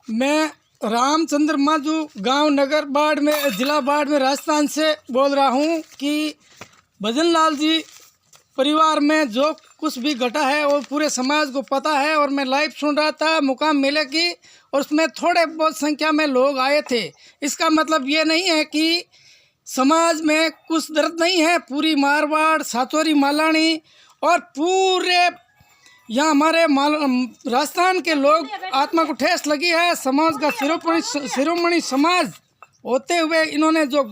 मैं रामचंद्र माजू गांव नगर बाढ़ में ज़िला बाढ़ में राजस्थान से बोल रहा हूं कि भजन लाल जी परिवार में जो कुछ भी घटा है वो पूरे समाज को पता है। और मैं लाइव सुन रहा था मुकाम मेले की, और उसमें थोड़े बहुत संख्या में लोग आए थे। इसका मतलब ये नहीं है कि समाज में कुछ दर्द नहीं है। पूरी मारवाड़, सातोरी, मालानी और पूरे यहाँ हमारे राजस्थान के लोग आत्मा को ठेस लगी है। समाज का शिरोमणि समाज होते हुए इन्होंने जो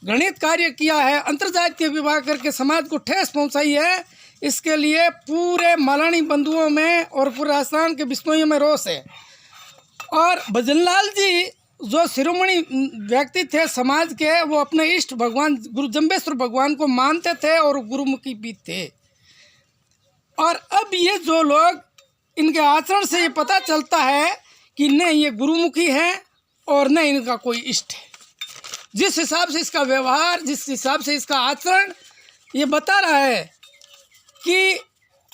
घृणित कार्य किया है, अंतर्जातीय विवाह करके समाज को ठेस पहुंचाई है, इसके लिए पूरे मालानी बंधुओं में और पूरे राजस्थान के बिश्नोइयों में रोष है। और भजनलाल जी जो शिरोमणि व्यक्ति थे समाज के, वो अपने इष्ट भगवान गुरु जम्बेश्वर भगवान को मानते थे और गुरुमुखी भी थे। और अब ये जो लोग, इनके आचरण से ये पता चलता है कि न ये गुरुमुखी है और न इनका कोई इष्ट है। जिस हिसाब से इसका व्यवहार, जिस हिसाब से इसका आचरण ये बता रहा है कि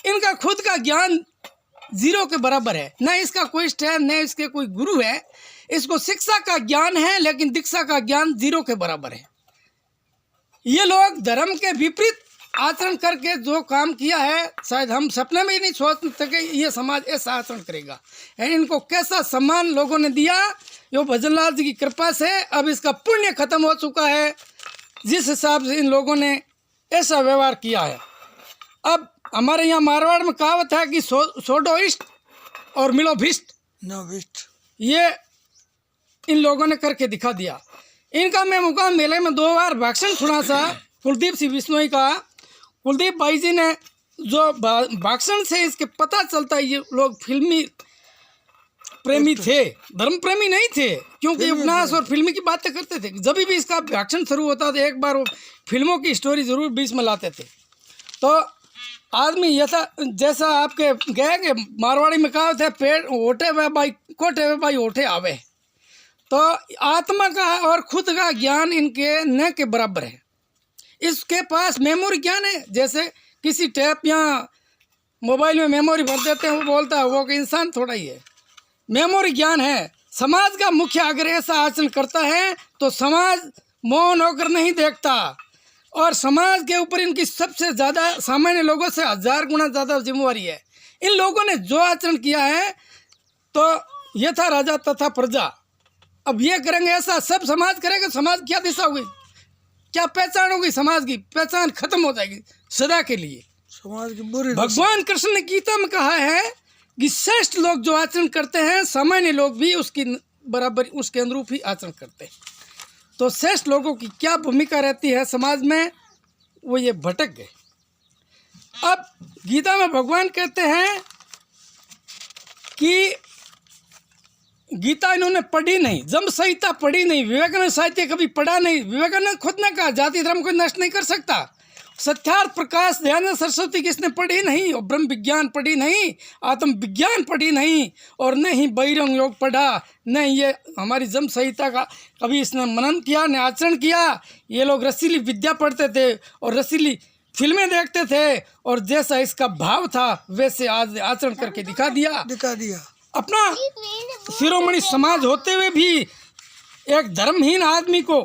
इनका खुद का ज्ञान जीरो के बराबर है। न इसका कोई इष्ट है, न इसके कोई गुरु है। इसको शिक्षा का ज्ञान है लेकिन दीक्षा का ज्ञान जीरो के बराबर है। ये लोग धर्म के विपरीत आचरण करके जो काम किया है, शायद हम सपने में ही नहीं सोच सके ये समाज ऐसा आचरण करेगा। इनको कैसा सम्मान लोगों ने दिया, यो भजनलाल जी की कृपा से अब इसका पुण्य खत्म हो चुका है। जिस हिसाब से इन लोगों ने ऐसा व्यवहार किया है। अब हमारे यहाँ मारवाड़ में कहावत है कि सोडो इष्ट और मिलो भिष्ट नो भिष्ट। ये इन लोगों ने करके दिखा दिया। इनका मैं मुकाम मेले में 2 बार भाषण सुना था कुलदीप सिंह बिश्नोई का। कुलदीप भाई जी ने जो भाषण से इसके पता चलता है ये लोग फिल्मी प्रेमी थे, धर्म प्रेमी नहीं थे, क्योंकि उपन्यास और फिल्मी की बातें करते थे। जब भी इसका भाषण शुरू होता था एक बार वो फिल्मों की स्टोरी जरूर बीच में लाते थे। तो आदमी जैसा आपके गए कि मारवाड़ी में कहा था, पेड़ ओटे हुए भाई कोटे हुए भाई ओठे आवे। तो आत्मा का और खुद का ज्ञान इनके न के बराबर है। इसके पास मेमोरी ज्ञान है, जैसे किसी टैप या मोबाइल में मेमोरी भर देते हैं, वो बोलता है वो कि इंसान थोड़ा ही है। मेमोरी ज्ञान है। समाज का मुख्य अगर ऐसा आचरण करता है तो समाज मौन होकर नहीं देखता, और समाज के ऊपर इनकी सबसे ज़्यादा सामान्य लोगों से 1000 गुना ज़्यादा जिम्मेवारी है। इन लोगों ने जो आचरण किया है तो ये था राजा तथा प्रजा। अब ये करेंगे ऐसा, सब समाज करेगा, समाज क्या दिशा होगी, क्या पहचान होगी? समाज की पहचान खत्म हो जाएगी सदा के लिए। समाज की बुरी भगवान कृष्ण ने गीता में कहा है कि श्रेष्ठ लोग जो आचरण करते हैं, सामान्य लोग भी उसकी बराबर उसके अनुरूप ही आचरण करते हैं। तो श्रेष्ठ लोगों की क्या भूमिका रहती है समाज में, वो ये भटक गए। अब गीता में भगवान कहते हैं कि गीता इन्होंने पढ़ी नहीं, जम संहिता पढ़ी नहीं, विवेकानंद साहित्य कभी पढ़ा नहीं। विवेकानंद खुद ने कहा जाति धर्म को नष्ट नहीं कर सकता। सत्यार्थ प्रकाश दयानंद सरस्वती किसने पढ़ी नहीं, और ब्रह्म विज्ञान पढ़ी नहीं, आत्म विज्ञान पढ़ी नहीं, और न ही बहिरंग योग पढ़ा, न ये हमारी जम संहिता का कभी इसने मनन किया, न आचरण किया। ये लोग रसीली विद्या पढ़ते थे और रसीली फिल्में देखते थे, और जैसा इसका भाव था वैसे आज आचरण करके दिखा दिया। अपना शिरोमणि समाज होते हुए भी एक धर्महीन आदमी को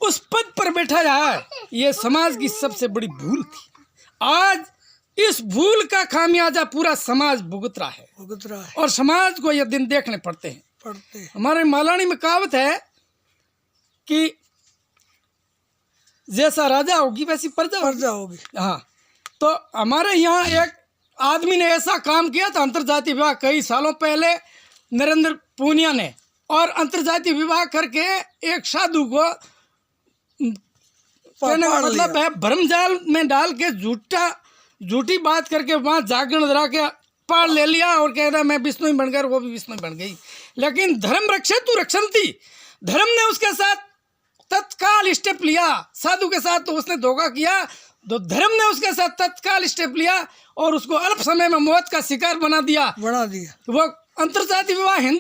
उस पद पर बैठा जाए, ये समाज की सबसे बड़ी भूल थी। आज इस भूल का खामियाजा पूरा समाज भुगत रहा है और समाज को ये दिन देखने पड़ते हैं। हमारे मालानी में कहावत है कि जैसा राजा होगी वैसी प्रजा होगी। हाँ, तो हमारे यहाँ एक आदमी ने ऐसा काम किया था अंतर्जातीय विवाह कई सालों पहले, नरेंद्र पूनिया ने, और अंतर्जातीय विवाह करके एक साधु को कहने का मतलब है भ्रमजाल में डाल के झूठी बात करके वहाँ जागरण धरा के पार ले लिया, और कह रहा मैं विष्णु बन गया, वो भी विष्णु बन गई। लेकिन धर्म रक्षे तू रक्षंती, धर्म ने उसके साथ तत्काल स्टेप लिया। साधु के साथ तो उसने धोखा किया, तो धर्म ने उसके साथ तत्काल स्टेप लिया और उसको अल्प समय में मौत का शिकार बना दिया। वो अंतर्जातीय विवाह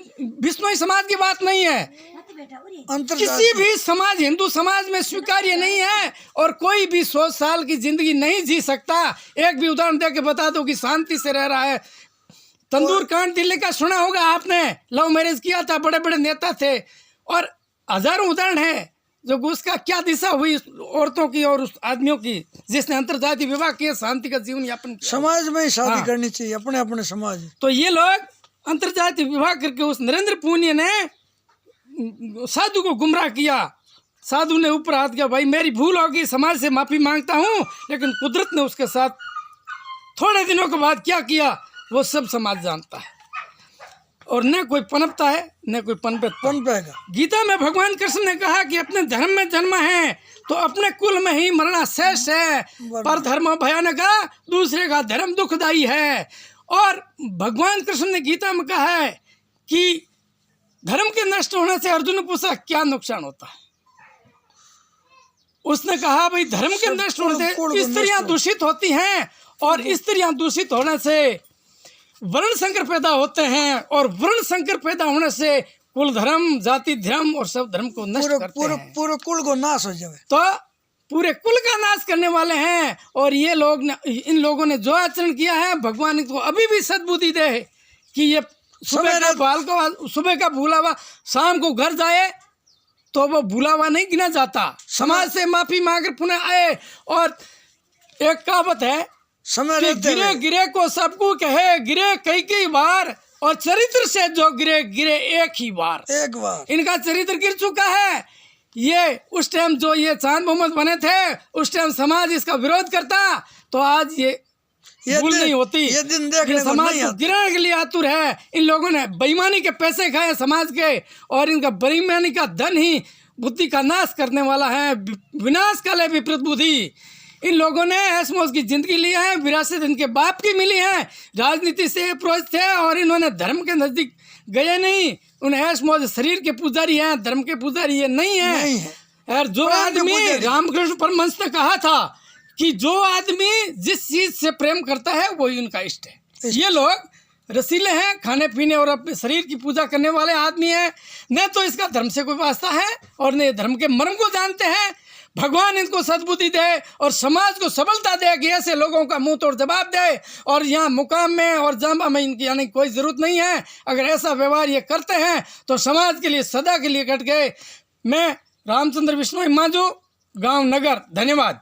बिश्नोई समाज की बात नहीं है, किसी भी समाज, हिंदू समाज में स्वीकार्य नहीं है, और कोई भी 100 साल की जिंदगी नहीं जी सकता। एक भी उदाहरण दे के बता दो कि शांति से रह रहा है, तंदूर कांड दिल्ली का सुना होगा आपने, लव मैरिज किया था, बड़े बड़े नेता थे, और हजारों उदाहरण है जो उसका क्या दिशा हुई औरतों की और उस आदमियों की जिसने अंतरजातीय विवाह किया, शांति का जीवन यापन किया। समाज में ही शादी हाँ। करनी चाहिए, अपने अपने समाज। तो ये लोग अंतरजातीय विवाह करके उस नरेंद्र पूनिया ने साधु को गुमराह किया। साधु ने ऊपर हाथ किया, भाई मेरी भूल होगी, समाज से माफी मांगता हूँ, लेकिन कुदरत ने उसके साथ थोड़े दिनों के बाद क्या किया वो सब समाज जानता है, और न कोई पनपता है न कोई पनपेगा। गीता में भगवान कृष्ण ने कहा कि अपने धर्म में जन्म है तो अपने कुल में ही मरना शेष है, पर धर्म भयानक, दूसरे का धर्म दुखदाई है। और भगवान कृष्ण ने गीता में कहा है कि धर्म के नष्ट होने से, अर्जुन ने पूछा क्या नुकसान होता है, उसने कहा भाई धर्म के नष्ट होने से स्त्रियां दूषित होती हैं, और स्त्रियां दूषित होने से वर्ण संकर पैदा होते हैं, और वर्ण संकर पैदा होने से कुल धर्म, जाति धर्म और सब धर्म को नष्ट करते हैं। पूरे कुल को नाश हो जाए, तो पूरे कुल का नाश करने वाले हैं। और ये लोग, इन लोगों ने जो आचरण किया है, भगवान इनको अभी भी सद्बुद्धि दे कि ये सुबह का भूला हुआ शाम को घर जाए तो वो भूला हुआ नहीं गिना जाता, समाज से माफी मांगकर पुनः आए। और एक कहावत है, समय गिरे गिरे को सबको कहे, गिरे कई बार, और चरित्र से जो गिरे गिरे एक ही बार। इनका चरित्र गिर चुका है। ये उस टाइम जो ये चांद मोहम्मद बने थे, उस टाइम समाज इसका विरोध करता, तो आज ये भूल नहीं होती। ये दिन देखने ये समाज को गिराने के लिए आतुर है। इन लोगों ने बेईमानी के पैसे खाए समाज के, और इनका बेईमानी का धन ही बुद्धि का नाश करने वाला है। विनाश काले विपरीत बुद्धि। इन लोगों ने ऐश मौज की जिंदगी ली है, विरासत इनके बाप की मिली है, राजनीति से प्रोज थे, और इन्होंने धर्म के नजदीक गए नहीं। उन्हें ऐश मौज शरीर के पुजारी हैं, धर्म के पुजारी ये नहीं है। और जो आदमी, रामकृष्ण परमहंस ने कहा था कि जो आदमी जिस चीज से प्रेम करता है वही उनका इष्ट है। ये लोग रसीले हैं, खाने पीने और अपने शरीर की पूजा करने वाले आदमी हैं। न तो इसका धर्म से कोई वास्ता है, और न धर्म के मर्म को जानते हैं। भगवान इनको सद्बुद्धि दे और समाज को सबलता दे कि ऐसे लोगों का मुंह तोड़ जवाब दे। और यहाँ मुकाम में और जामा में इनकी आने की कोई ज़रूरत नहीं है। अगर ऐसा व्यवहार ये करते हैं तो समाज के लिए सदा के लिए कट गए। मैं रामचंद्र बिश्नोई मांझू, गांव नगर। धन्यवाद।